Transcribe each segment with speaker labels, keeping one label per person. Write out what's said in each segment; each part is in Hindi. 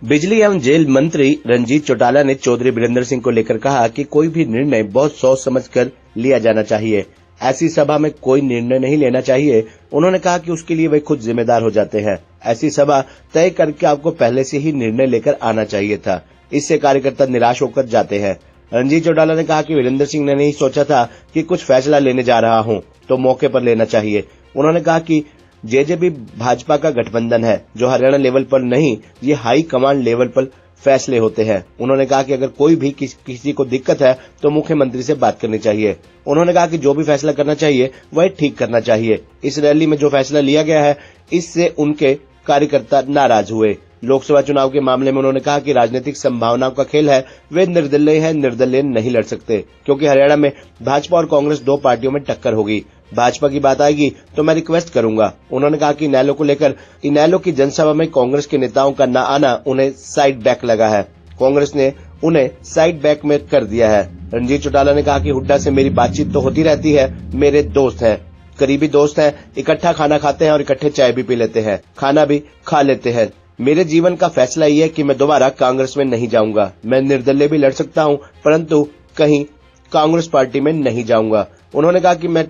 Speaker 1: बिजली एवं जेल मंत्री रंजीत चौटाला ने चौधरी वीरेंद्र सिंह को लेकर कहा कि कोई भी निर्णय बहुत सोच समझकर लिया जाना चाहिए। ऐसी सभा में कोई निर्णय नहीं लेना चाहिए। उन्होंने कहा कि उसके लिए वे खुद जिम्मेदार हो जाते हैं। ऐसी सभा तय करके आपको पहले से ही निर्णय लेकर आना चाहिए था। इससे कार्यकर्ता निराश होकर जाते हैं। रंजीत चौटाला ने कहा कि वीरेंद्र सिंह ने नहीं सोचा था कि कुछ फैसला लेने जा रहा हूं तो मौके पर लेना चाहिए। उन्होंने कहा कि जेजेपी भाजपा का गठबंधन है जो हरियाणा लेवल पर नहीं, ये हाई कमांड लेवल पर फैसले होते हैं। उन्होंने कहा कि अगर कोई भी किसी को दिक्कत है तो मुख्यमंत्री से बात करनी चाहिए। उन्होंने कहा कि जो भी फैसला करना चाहिए वह ठीक करना चाहिए। इस रैली में जो फैसला लिया गया है इससे उनके कार्यकर्ता नाराज हुए। लोकसभा चुनाव के मामले में उन्होंने कहा कि राजनीतिक संभावनाओं का खेल है, वे निर्दलीय हैं, निर्दलीय नहीं लड़ सकते क्योंकि हरियाणा में भाजपा और कांग्रेस दो पार्टियों में टक्कर होगी। भाजपा की बात आएगी तो मैं रिक्वेस्ट करूंगा। उन्होंने कहा कि इनेलो को लेकर इनेलो की जनसभा में कांग्रेस के नेताओं का न आना उन्हें साइड बैक लगा है। कांग्रेस ने उन्हें साइड बैक में कर दिया है। रंजीत चौटाला ने कहा कि हुड्डा से मेरी बातचीत तो होती रहती है, मेरे दोस्त हैं, करीबी दोस्त हैं, इकट्ठा खाना खाते हैं और इकट्ठे चाय भी पी लेते हैं, खाना भी खा लेते हैं। मेरे जीवन का फैसला ये है कि मैं दोबारा कांग्रेस में नहीं जाऊंगा। मैं निर्दलीय भी लड़ सकता हूं परंतु कहीं कांग्रेस पार्टी में नहीं जाऊंगा। उन्होंने कहा कि मैं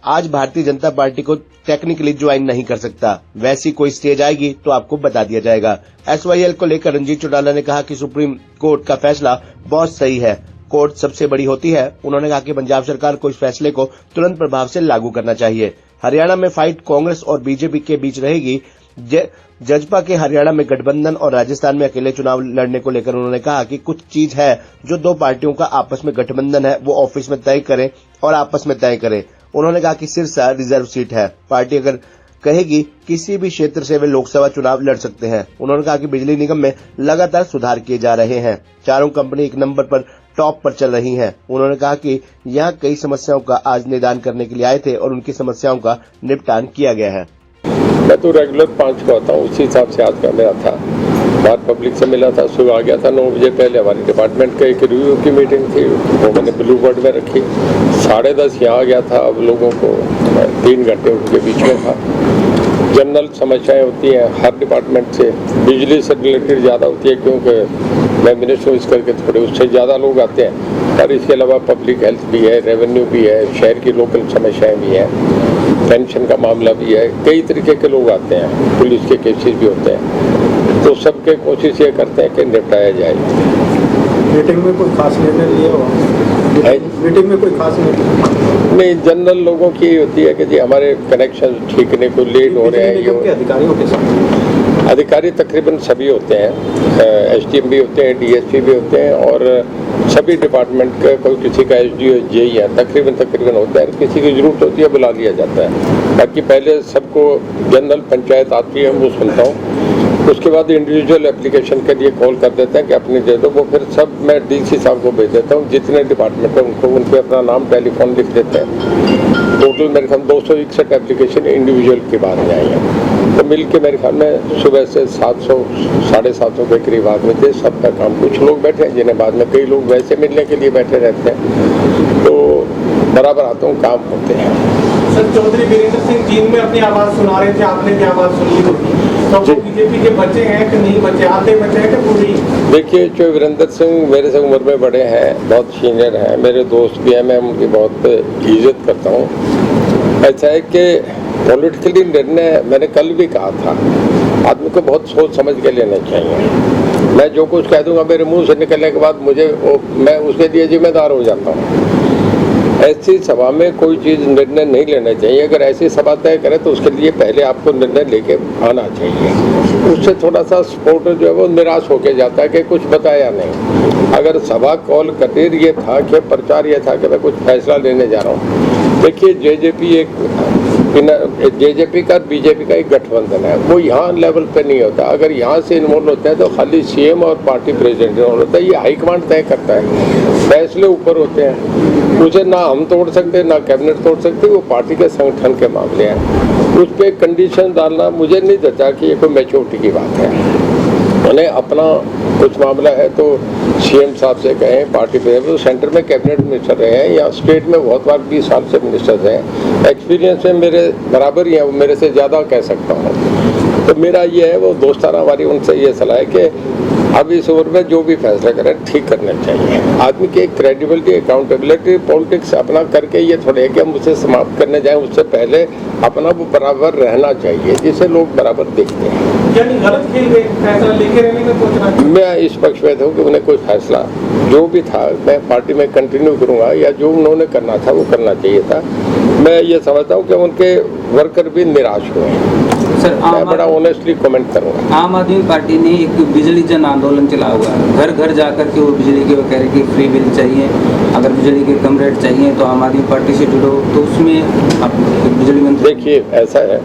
Speaker 1: आज भारतीय जनता पार्टी को टेक्निकली ज्वाइन नहीं कर सकता, वैसी कोई स्टेज आएगी तो आपको बता दिया जाएगा। SYL को लेकर रंजीत चौटाला ने कहा कि सुप्रीम कोर्ट का फैसला बहुत सही है, कोर्ट सबसे बड़ी होती है। उन्होंने कहा कि पंजाब सरकार को इस फैसले को तुरंत प्रभाव से लागू करना चाहिए। हरियाणा में फाइट कांग्रेस और बीजेपी के बीच रहेगी। जजपा के हरियाणा में गठबंधन और राजस्थान में अकेले चुनाव लड़ने को लेकर उन्होंने कहा कि कुछ चीज है जो दो पार्टियों का आपस में गठबंधन है वो ऑफिस में तय करें और आपस में तय करें। उन्होंने कहा कि सिरसा रिजर्व सीट है, पार्टी अगर कहेगी किसी भी क्षेत्र से वे लोकसभा चुनाव लड़ सकते हैं। उन्होंने कहा कि बिजली निगम में लगातार सुधार किए जा रहे हैं, चारों कंपनी एक नंबर पर टॉप पर चल रही हैं। उन्होंने कहा कि यहाँ कई समस्याओं का आज निदान करने के लिए आए थे और उनकी समस्याओं का निपटान किया गया है।
Speaker 2: मैं तो रेगुलर 5 को आता हूँ, उसी हिसाब से आज का मेरा था। बाहर पब्लिक से मिला था, सुबह आ गया था 9 बजे। पहले हमारे डिपार्टमेंट का एक रिव्यू की मीटिंग थी, वो मैंने ब्लू बोर्ड में रखी। 10:30 यहाँ आ गया था। अब लोगों को 3 घंटे उनके बीच में था। जनरल समस्याएं होती हैं हर डिपार्टमेंट से, बिजली से रिलेटेड ज़्यादा होती है क्योंकि मैं मिनिस्टर इस करके थोड़े उससे ज़्यादा लोग आते हैं। और इसके अलावा पब्लिक हेल्थ भी है, रेवेन्यू भी है, शहर की लोकल समस्याएं भी हैं, पेंशन का मामला भी है। कई तरीके के लोग आते हैं, पुलिस के केसेस भी होते हैं, तो सबके कोशिश ये करते हैं कि निपटाया जाए।
Speaker 3: मीटिंग में कोई खास निर्णय लिया हो? मीटिंग में कोई खास
Speaker 2: नहीं, जनरल लोगों की होती है कि जी हमारे कनेक्शन ठीकने को लेट हो रहे हैं।
Speaker 3: अधिकारियों के साथ
Speaker 2: अधिकारी तकरीबन सभी होते हैं, SDM भी होते हैं, DSP भी होते हैं और सभी डिपार्टमेंट का कोई किसी का SDO JE है, तकरीबन होता है। किसी की जरूरत होती है बुला लिया जाता है। बाकी पहले सबको जनरल पंचायत आती है, वो सुनता हूँ। उसके बाद इंडिविजुअल एप्लीकेशन के लिए कॉल कर देते हैं कि अपनी दे दो, वो फिर सब मैं DC साहब को भेज देता हूँ। जितने डिपार्टमेंट है उनको उन पर अपना नाम टेलीफोन लिख देते हैं। टोटल मेरे ख्याल 261 एप्लीकेशन इंडिविजुअल के बाद में आई हैं। तो मिल के मेरे ख्याल में सुबह से 700 साढ़े 700 के करीब आदमी थे। सबका काम, कुछ लोग बैठे हैं जिन्हें बाद में कई लोग वैसे मिलने के लिए बैठे रहते हैं, तो बराबर हाथों काम होते हैं।
Speaker 4: सर, चौधरी वीरेंद्र सिंह जींद में अपनी आवाज सुना रहे थे, आपने भी आवाज सुनी होगी, तो बीजेपी के बच्चे हैं कि नहीं बच्चे, आधे बच्चे हैं कि पूरी? देखिए, जो वीरेंद्र सिंह मेरे से उम्र में बड़े हैं, बहुत सीनियर हैं, मेरे दोस्त भी हैं, मैं उनकी बहुत इज्जत करता हूँ। ऐसा है कि पॉलिटिकली निर्णय मैंने कल भी कहा था, आदमी को बहुत सोच समझ के लेना चाहिए। मैं जो कुछ कह दूंगा मेरे मुंह से निकलने के बाद मैं उसके लिए जिम्मेदार हो जाता हूँ। ऐसी सभा में कोई चीज़ निर्णय नहीं लेना चाहिए। अगर ऐसी सभा तय करें तो उसके लिए पहले आपको निर्णय लेके आना चाहिए। उससे थोड़ा सा सपोर्टर जो है वो निराश होके जाता है कि कुछ बताया नहीं। अगर सभा कॉल करते ये था कि प्रचार ये था कि मैं कुछ फैसला लेने जा रहा हूँ। देखिए, जेजेपी का बीजेपी का एक गठबंधन है, वो यहाँ लेवल पे नहीं होता। अगर यहाँ से इन्वॉल्व होते हैं तो खाली CM और पार्टी प्रेसिडेंट इन्वॉल्व होता है। ये हाईकमांड तय करता है, फैसले ऊपर होते हैं, उसे ना हम तोड़ सकते ना कैबिनेट तोड़ सकते, वो पार्टी के संगठन के मामले हैं। उस पर कंडीशन डालना मुझे नहीं लगता कि ये कोई मैच्योरिटी की बात है। उन्हें अपना कुछ मामला है तो CM साहब से कहें, पार्टी पे वो सेंटर में कैबिनेट मिनिस्टर रहे हैं या स्टेट में बहुत बार 20 साल से मिनिस्टर हैं, एक्सपीरियंस में मेरे बराबर ही हैं, वो मेरे से ज़्यादा कह सकता हूँ।
Speaker 2: तो मेरा ये है, वो दोस्ताना हमारी उनसे ये सलाह है कि अब इस उम्र में जो भी फैसला करें ठीक करना चाहिए। आदमी की क्रेडिबिलिटी, अकाउंटेबिलिटी, पॉलिटिक्स अपना करके ये थोड़े है कि हम उसे समाप्त करने जाएं, उससे पहले अपना वो बराबर रहना चाहिए जिसे लोग बराबर देखते हैं।
Speaker 4: यानी गलत खेल गए, फैसला लेके रहने का सोच रहा है।
Speaker 2: मैं इस पक्ष में हूँ कि उन्हें कोई फैसला जो भी था मैं पार्टी में कंटिन्यू करूँगा, या जो उन्होंने करना था वो करना चाहिए था। मैं ये समझता हूँ कि उनके वर्कर भी निराश हुए हैं।
Speaker 5: सर,
Speaker 2: मैं बड़ा ऑनेस्टली कमेंट करूँगा।
Speaker 5: आम आदमी पार्टी ने एक बिजली जन आंदोलन चला हुआ है, घर घर जाकर के वो बिजली की वो कह रहे कि फ्री बिल चाहिए, अगर बिजली के कम रेट चाहिए तो आम आदमी पार्टी से जुड़ो। तो उसमें आप बिजली मंत्री,
Speaker 2: देखिए ऐसा है,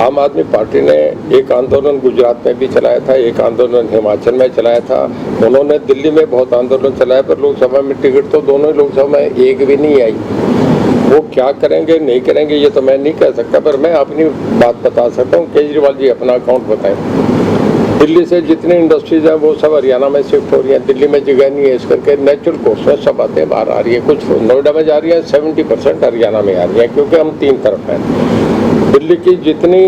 Speaker 2: आम आदमी पार्टी ने एक आंदोलन गुजरात में भी चलाया था, एक आंदोलन हिमाचल में चलाया था, उन्होंने दिल्ली में बहुत आंदोलन चलाया, पर लोकसभा में टिकट तो दोनों ही लोकसभा में एक भी नहीं आई। वो क्या करेंगे नहीं करेंगे ये तो मैं नहीं कह सकता, पर मैं अपनी बात बता सकता हूँ। केजरीवाल जी अपना अकाउंट बताएं। दिल्ली से जितनी इंडस्ट्रीज हैं वो सब हरियाणा में शिफ्ट हो रही हैं, दिल्ली में जगह नहीं है, इस करके नेचुरल कोर्स में सब बातें बाहर आ रही है। कुछ नोएडा में जा रही है, 70% हरियाणा में आ रही है, क्योंकि हम 3 तरफ हैं। दिल्ली की जितनी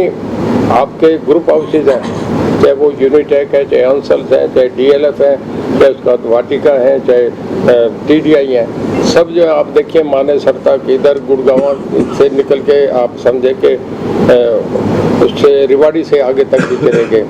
Speaker 2: आपके ग्रुप हाउसेज हैं, चाहे वो यूनिटेक है, चाहे अंसल्स हैं, चाहे DLF है, चाहे उसके बाद वाटिका है, चाहे TDI है, सब जो है आप देखिए मानेसर तक, इधर गुड़गांव से निकल के आप समझे कि उससे रिवाड़ी से आगे तक भी चले गए,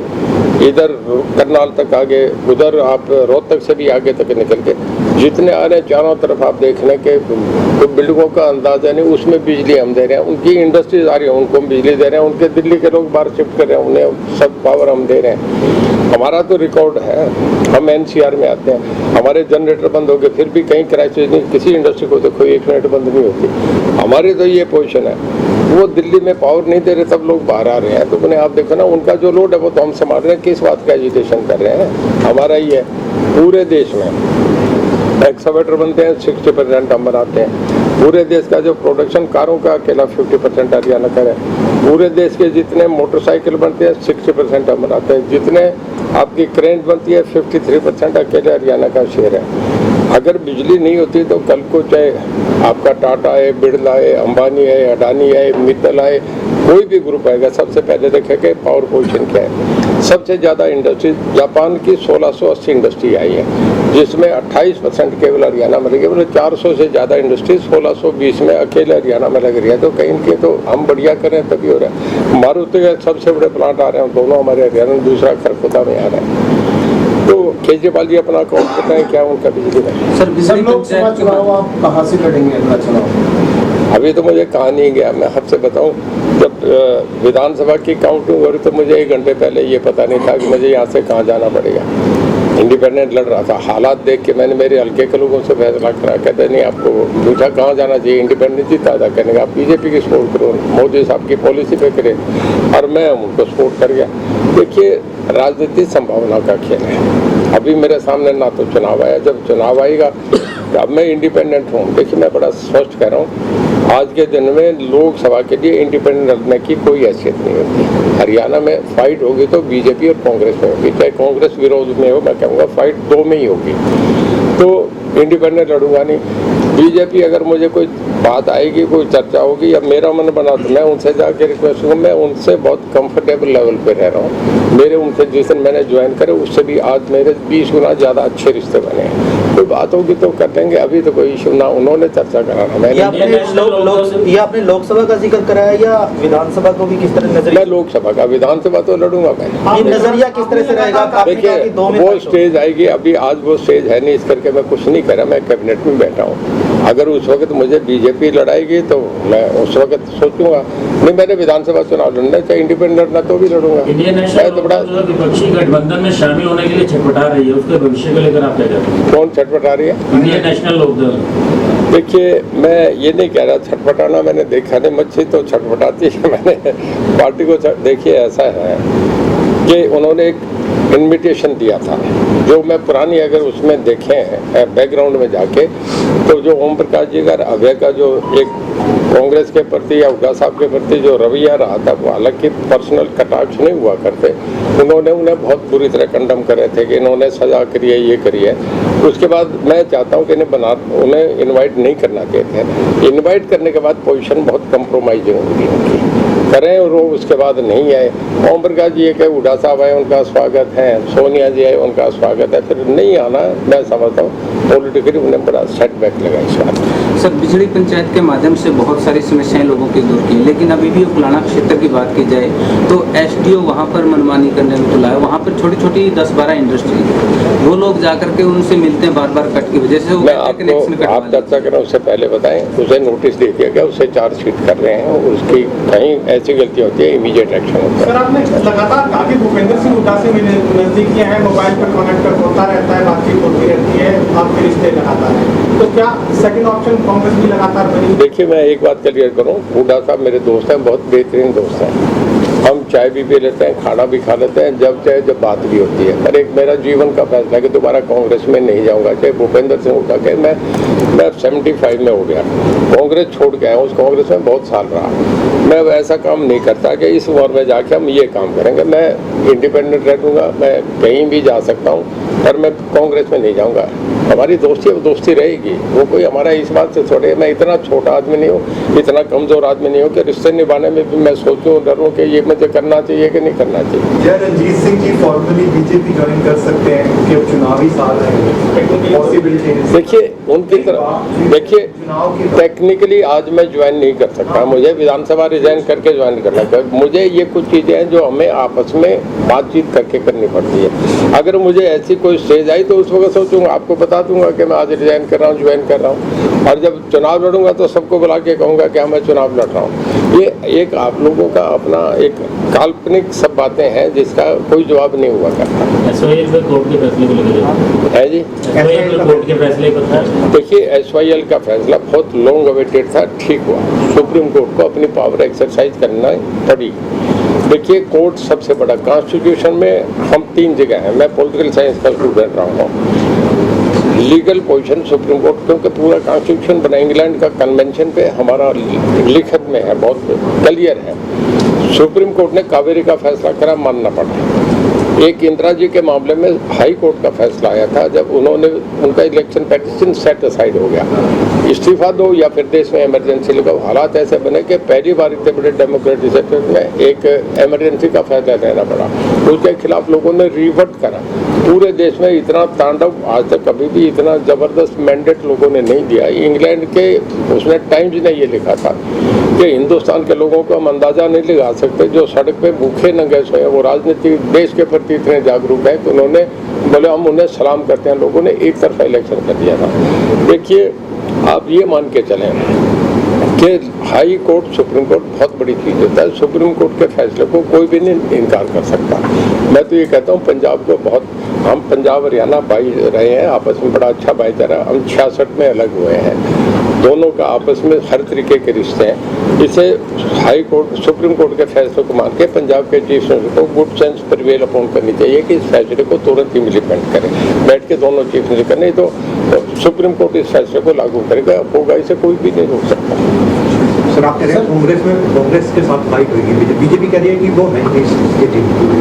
Speaker 2: इधर करनाल तक आगे, उधर आप रोहतक से भी आगे तक निकल के जितने आ रहे हैं चारों तरफ आप देखने के तो बिल्डिंगों का अंदाजा नहीं, उसमें बिजली हम दे रहे हैं। उनकी इंडस्ट्रीज आ रही है, उनको हम बिजली दे रहे हैं, उनके दिल्ली के लोग बाहर शिफ्ट कर रहे हैं, उन्हें सब पावर हम दे रहे हैं। हमारा तो रिकॉर्ड है, हम NCR में आते हैं, हमारे जनरेटर बंद हो गए, फिर भी कहीं क्राइसिस नहीं, किसी इंडस्ट्री को देखो 1 मिनट बंद नहीं होती। हमारी तो ये पोजीशन है, वो दिल्ली में पावर नहीं दे रहे, सब लोग बाहर आ रहे हैं, तो उन्हें आप देखो ना, उनका जो लोड है वो तो हम संभाल रहे हैं, किस बात का एजुटेशन कर रहे हैं। हमारा ही है पूरे देश में एक्सकवेटर बनते हैं, 60% हम बनाते हैं। पूरे देश का जो प्रोडक्शन कारों का अकेला 50% हरियाणा का है। पूरे देश के जितने मोटरसाइकिल बनते हैं 60% हम बनाते हैं। जितने आपकी क्रेन बनती है 53% अकेले हरियाणा का शेयर है। अगर बिजली नहीं होती तो कल को चाहे आपका टाटा है, बिरला है, अंबानी है, अडानी है, मित्तल है, कोई भी ग्रुप आएगा, सबसे पहले देखेंगे पावर पोजीशन क्या है। सबसे ज़्यादा इंडस्ट्री जापान की 1680 इंडस्ट्री आई है, जिसमें 28% केवल हरियाणा में लगी, मतलब 400 से ज़्यादा इंडस्ट्री 1620 में अकेले हरियाणा में लग रही है। तो कहीं के तो हम बढ़िया करें तभी हो रहा है। मारुति के सबसे बड़े प्लांट आ रहे हैं, दोनों हमारे हरियाणा में, दूसरा खरखुदा में आ रहा है। तो केजरीवाल जी अपना अकाउंट बताएं क्या उनका बिजली में।
Speaker 5: सर बिजली
Speaker 3: लोकसभा चुनाव आप कहाँ से लड़ेंगे अपना चुनाव?
Speaker 2: अभी तो मुझे कहा नहीं गया, मैं आपसे बताऊं, जब विधानसभा की काउंटिंग हो रही तो मुझे 1 घंटे पहले ये पता नहीं था कि मुझे यहाँ से कहाँ जाना पड़ेगा। इंडिपेंडेंट लड़ रहा था, हालात देख के मैंने मेरे हल्के के लोगों से फैसला करा। कहते नहीं, आपको पूछा कहाँ जाना चाहिए, इंडिपेंडेंट जीता था, कहने का आप BJP की सपोर्ट करो, मोदी साहब की पॉलिसी पे करें, और मैं उनको सपोर्ट कर गया। देखिए राजनीति संभावना का खेल है। अभी मेरे सामने ना तो चुनाव आया, जब चुनाव आएगा अब मैं इंडिपेंडेंट हूँ। देखिए मैं बड़ा स्पष्ट कह रहा हूँ, आज के दिन में लोकसभा के लिए इंडिपेंडेंट लड़ने की कोई हैसियत नहीं होती। हरियाणा में फाइट होगी तो BJP और कांग्रेस में होगी, चाहे कांग्रेस विरोध में हो, मैं कहूँगा फाइट 2 में ही होगी। तो इंडिपेंडेंट लड़ूंगा नहीं। BJP अगर मुझे कोई बात आएगी, कोई चर्चा होगी या मेरा मन बना तो मैं उनसे जाके रिक्वेस्ट करूँगा। मैं उनसे बहुत कंफर्टेबल लेवल पे रह रहा हूँ। मेरे उनसे जिस दिन मैंने ज्वाइन करे उससे भी आज मेरे 20 गुना ज़्यादा अच्छे रिश्ते बने हैं। कोई बात होगी तो कर देंगे, अभी तो कोई इशू ना उन्होंने चर्चा कराना। मैंने
Speaker 6: ये आपने लोकसभा का जिक्र कराया या विधानसभा को भी किस तरह नजरिया?
Speaker 2: मैं लोकसभा का, विधानसभा तो लड़ूंगा मैं।
Speaker 6: नजरिया किस तरह से रहेगा?
Speaker 2: देखिए वो स्टेज आएगी, अभी आज वो स्टेज है नहीं, इस करके मैं कुछ नहीं कर रहा। मैं कैबिनेट में बैठा हूँ। अगर उस वक्त मुझे BJP लड़ाएगी तो मैं उस वक्त सोचूंगा। नहीं, मैंने विधानसभा चुनाव लड़ना, चाहे इंडिपेंडेंट लड़ना तो भी लड़ूंगा।
Speaker 7: इंडियन नेशनल विपक्षी गठबंधन में शामिल होने के लिए छटपटा रही है, उसके भविष्य को लेकर आप क्या कहते हैं?
Speaker 2: कौन छटपटा रही है?
Speaker 7: इंडियन नेशनल लोकदल।
Speaker 2: देखिए मैं ये नहीं कह रहा छटपटाना, मैंने देखा नहीं, मच्छी तो छटपटाती है। मैंने पार्टी को देखिए ऐसा है कि उन्होंने एक इन्विटेशन दिया था, जो मैं पुरानी अगर उसमें देखें बैकग्राउंड में जाके, तो जो ओम प्रकाश जी का अभय का जो एक कांग्रेस के प्रति या हुड्डा साहब के प्रति जो रवैया रहा था, वो हालांकि पर्सनल कटाक्ष नहीं हुआ करते, उन्होंने उन्हें बहुत बुरी तरह कंडम कर रहे थे कि इन्होंने सजा करी है, ये करी है। उसके बाद मैं चाहता हूँ कि उन्हें इन्वाइट नहीं करना चाहिए थे। इन्वाइट करने के बाद पोजीशन बहुत कंप्रोमाइजिंग होगी उनकी। करें और वो उसके बाद नहीं आए। ओम प्रकाश जी के हुड्डा साहब आए, उनका स्वागत है, सोनिया जी आए, उनका स्वागत है, फिर नहीं आना मैं समझता हूँ पॉलिटिकली उन्हें बड़ा सेटबैक लगा इस बात।
Speaker 5: सर, बिजली पंचायत के माध्यम से बहुत सारी समस्याएं लोगों की दूर की, लेकिन अभी भी फलाना क्षेत्र की बात की जाए तो एसडीओ वहाँ पर मनमानी करने में तुला है। वहाँ पर छोटी छोटी 10-12 इंडस्ट्री, वो लोग जाकर के उनसे मिलते हैं बार-बार कट की वजह से।
Speaker 2: मैं आपको आप चर्चा करें उससे पहले बताएं, उसे नोटिस दे दिया गया, उससे चार्जशीट कर रहे हैं, उसकी कहीं ऐसी गलती होती है इमीडिएट एक्शन होता है।
Speaker 4: सर, आपने लगातार कहा कि भूपेंद्र सिंह हुड्डा से मेरे नजदीकियां हैं, मोबाइल पर कनेक्ट होता रहता है, बातचीत होती रहती है, आपके रिश्ते लगातार हैं, तो क्या सेकंड ऑप्शन कांग्रेस भी लगातार बनी?
Speaker 2: देखिए, मैं एक बात क्लियर करूं, हुड्डा साहब मेरे दोस्त हैं, बहुत बेहतरीन दोस्त हैं। हम चाय भी पी लेते हैं, खाना भी खा लेते हैं, जब चाहे जब बात भी होती है। पर एक मेरा जीवन का फैसला है कि दोबारा कांग्रेस में नहीं जाऊंगा, चाहे भूपेंद्र सिंह हुड्डा के मैं 75 में हो गया, कांग्रेस छोड़ के आया हूँ, उस कांग्रेस में बहुत साल रहा। मैं ऐसा काम नहीं करता कि इस उम्र में जाके हम ये काम करेंगे। मैं इंडिपेंडेंट रहूँगा, मैं कहीं भी जा सकता हूँ, पर मैं कांग्रेस में नहीं जाऊँगा। हमारी दोस्ती वो दोस्ती रहेगी, वो कोई हमारा इस बात से थोड़े। मैं इतना छोटा आदमी नहीं हूँ, इतना कमज़ोर आदमी नहीं हूँ कि रिश्ते निभाने में भी मैं सोचूं, डरूं कि ये मुझे करना चाहिए कि नहीं करना चाहिए।
Speaker 8: क्या Ranjit Singh ji formally BJP join कर सकते हैं, क्योंकि चुनावी साल है, पॉसिबिलिटी?
Speaker 2: देखिए, उनकी तरफ देखिए, टेक्निकली आज मैं ज्वाइन नहीं कर सकता, मुझे विधानसभा रिजाइन करके ज्वाइन करना है। मुझे ये कुछ चीज़ें हैं जो हमें आपस में बातचीत करके करनी पड़ती है। अगर मुझे ऐसी कोई स्टेज आई तो उस वक्त सोचूंगा, आपको बता दूंगा कि मैं आज रिजाइन कर रहा हूँ, ज्वाइन कर रहा हूँ। और जब चुनाव लड़ूंगा तो सबको बुला के कहूँगा कि मैं चुनाव लड़ रहा हूँ। ये एक आप लोगों का अपना एक काल्पनिक सब बातें हैं जिसका कोई जवाब नहीं हुआ करता।
Speaker 7: एसवाईएल पे कोर्ट के फैसले को लेकर
Speaker 2: है जी,
Speaker 7: एसवाईएल पे कोर्ट के फैसले पर था।
Speaker 2: देखिए, एसवाईएल का फैसला बहुत लॉन्ग अवेटेड था, ठीक हुआ। सुप्रीम कोर्ट को अपनी पावर एक्सरसाइज करना पड़ी। देखिए, कोर्ट सबसे बड़ा, कॉन्स्टिट्यूशन में हम 3 जगह हैं। मैं पॉलिटिकल साइंस का स्टूडेंट रहा हूँ। लीगल पोजीशन सुप्रीम कोर्ट, क्योंकि पूरा कॉन्स्टिट्यूशन बना इंग्लैंड का कन्वेंशन पे हमारा लिखत में है, बहुत क्लियर है। सुप्रीम कोर्ट ने कावेरी का फैसला करा, मानना पड़ा। एक इंदिरा जी के मामले में हाई कोर्ट का फैसला आया था, जब उन्होंने उनका इलेक्शन पेटिशन सेट असाइड हो गया, इस्तीफा दो या फिर देश में इमरजेंसी लगाओ। हालात ऐसे बने कि पहली बार इतने बड़े डेमोक्रेटिक सेक्टर में एक इमरजेंसी का फैसला लेना पड़ा। उसके खिलाफ लोगों ने रिवर्ट करा। पूरे देश में इतना तांडव आज तक कभी भी इतना जबरदस्त मैंडेट लोगों ने नहीं दिया। इंग्लैंड के उसने टाइम्स ने ये लिखा था कि हिंदुस्तान के लोगों को हम अंदाजा नहीं लगा सकते, जो सड़क पे भूखे नंगे सोए, वो राजनीतिक देश के प्रति इतने जागरूक है कि उन्होंने बोले हम उन्हें सलाम करते हैं। लोगों ने एक तरफा इलेक्शन कर दिया था। देखिए, आप ये मान के चलें कि हाई कोर्ट सुप्रीम कोर्ट बहुत बड़ी चीज़ होता है। सुप्रीम कोर्ट के फैसले को कोई भी नहीं इनकार कर सकता। मैं तो ये कहता हूँ, पंजाब को बहुत, हम पंजाब हरियाणा भाई रहे हैं, आपस में बड़ा अच्छा भाईचारा। हम 66 में अलग हुए हैं, दोनों का आपस में हर तरीके के रिश्ते हैं। इसे हाई कोर्ट सुप्रीम कोर्ट के फैसले को मान के पंजाब के चीफ मिनिस्टर को गुड सेंस प्रिवेल अपॉन करनी चाहिए कि इस फैसले को तुरंत इम्प्लीमेंट करें, बैठ के दोनों चीफ मिनिस्टर। नहीं तो सुप्रीम कोर्ट इस फैसले को लागू करेगा, होगा, इसे कोई भी नहीं रोक सकता।
Speaker 8: सर, आप कह रहे हैं कांग्रेस के साथ फाइट होगी, बीजेपी कह रही है कि वो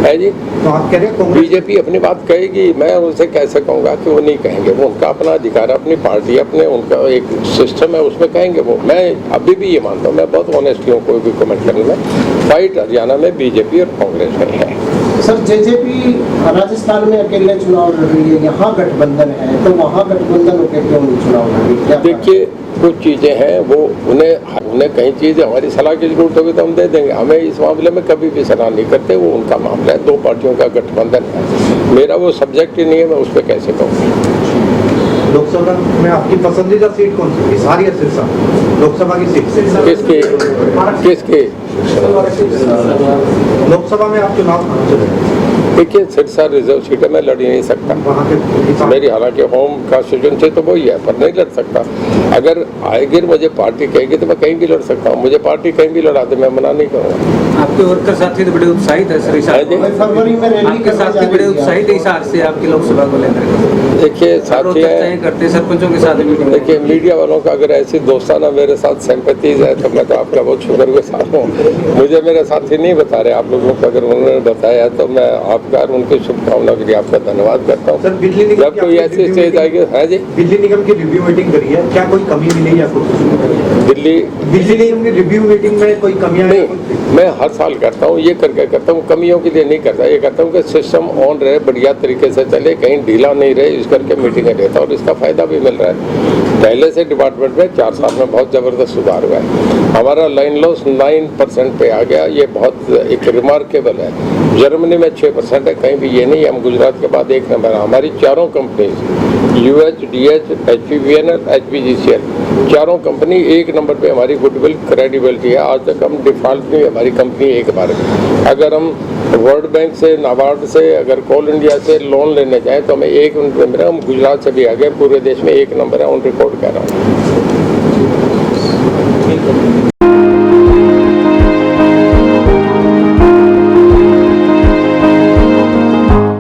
Speaker 2: है जी।
Speaker 8: तो आप कह रहे हैं
Speaker 2: बीजेपी अपनी बात कहेगी, मैं उनसे कैसे कहूँगा कि वो नहीं कहेंगे। वो उनका अपना अधिकार है, अपनी पार्टी, अपने उनका एक सिस्टम है, उसमें कहेंगे वो। मैं अभी भी ये मानता हूँ, मैं बहुत ऑनेस्ट हूँ कोई भी कमेंट करने में। फाइट हरियाणा में बीजेपी और कांग्रेस में है।
Speaker 9: सर, जेजेपी राजस्थान में अकेले चुनाव लड़ रही है, यहाँ गठबंधन है, तो वहाँ गठबंधन होकर क्यों नहीं चुनाव लड़ रही?
Speaker 2: देखिए, कुछ चीज़ें हैं वो उन्हें कई चीज़ें हमारी सलाह की जरूरत होगी तो हम दे देंगे। हमें इस मामले में कभी भी सलाह नहीं करते, वो उनका मामला है। 2 पार्टियों का गठबंधन है, मेरा वो सब्जेक्ट ही नहीं है, मैं उस पर कैसे कहूँ।
Speaker 8: लोकसभा में आपकी पसंदीदा सीट कौन सी? हिसार या सिरसा? लोकसभा की सीट किसकी? लोकसभा में आप चुनाव कहाँ से लड़ेंगे?
Speaker 2: देखिए, सिरसा रिजर्व सीट है, मैं लड़ ही नहीं सकता। मेरी हालांकि होम कॉन्स्टिट्यूंसी तो वही है, पर नहीं लड़ सकता। अगर आएगी मुझे पार्टी कहेगी तो मैं कहीं भी लड़ सकता हूँ। मुझे पार्टी कहीं भी लड़ा दे, मैं मना नहीं करूँगा।
Speaker 5: आपके वर्कर साथी तो बड़े उत्साहित है सर,
Speaker 9: फरवरी में रैली
Speaker 5: आपके साथी बड़े उत्साहित है हिसार से आपकी लोकसभा को लेकर।
Speaker 2: देखिए, साथी है,
Speaker 5: करते सरपंचों के साथ मीटिंग।
Speaker 2: देखिए, मीडिया वालों का अगर ऐसी दोस्ताना मेरे साथ सिंपैथीज है तो मैं तो आपका बहुत शुक्रगुजार हूँ। मुझे मेरे साथी नहीं बता रहे, आप लोगों को अगर उन्होंने बताया तो मैं आपका और उनकी शुभकामनाओं के लिए आपका धन्यवाद करता हूँ।
Speaker 8: सर, बिजली निगम
Speaker 2: जब कोई ऐसी स्टेज आएगी, है जी,
Speaker 8: बिजली निगम की रिव्यू मीटिंग करी है, क्या कोई कमी मिली या कुछ?
Speaker 2: बिजली
Speaker 8: निगम की रिव्यू मीटिंग में कोई कमियां
Speaker 2: नहीं, मैं हर साल करता हूँ, ये करके करता हूँ, कमियों के लिए नहीं करता, ये करता हूँ कि सिस्टम ऑन रहे, बढ़िया तरीके से चले, कहीं ढीला नहीं रहे, इस करके मीटिंगें लेता और इसका फ़ायदा भी मिल रहा है। पहले से डिपार्टमेंट में 4 साल में बहुत ज़बरदस्त सुधार हुआ है। हमारा लाइन लॉस 9% पे आ गया, ये बहुत एक रिमार्केबल है। जर्मनी में 6% है, कहीं भी ये नहीं, हम गुजरात के बाद 1 नंबर है। हमारी चारों company UH, DH, HPVNL, HPGCL, चारों कंपनी 1 नंबर पे हमारी गुडविल क्रेडिबिलिटी है। आज तक हम डिफॉल्ट नहीं, हमारी कंपनी एक बार में। अगर हम वर्ल्ड बैंक से, नाबार्ड से, अगर कोल इंडिया से लोन लेने जाएं तो हमें 1 नंबर में, हम गुजरात से भी आगे, पूरे देश में 1 नंबर है, ऑन रिकॉर्ड कह रहा हूँ।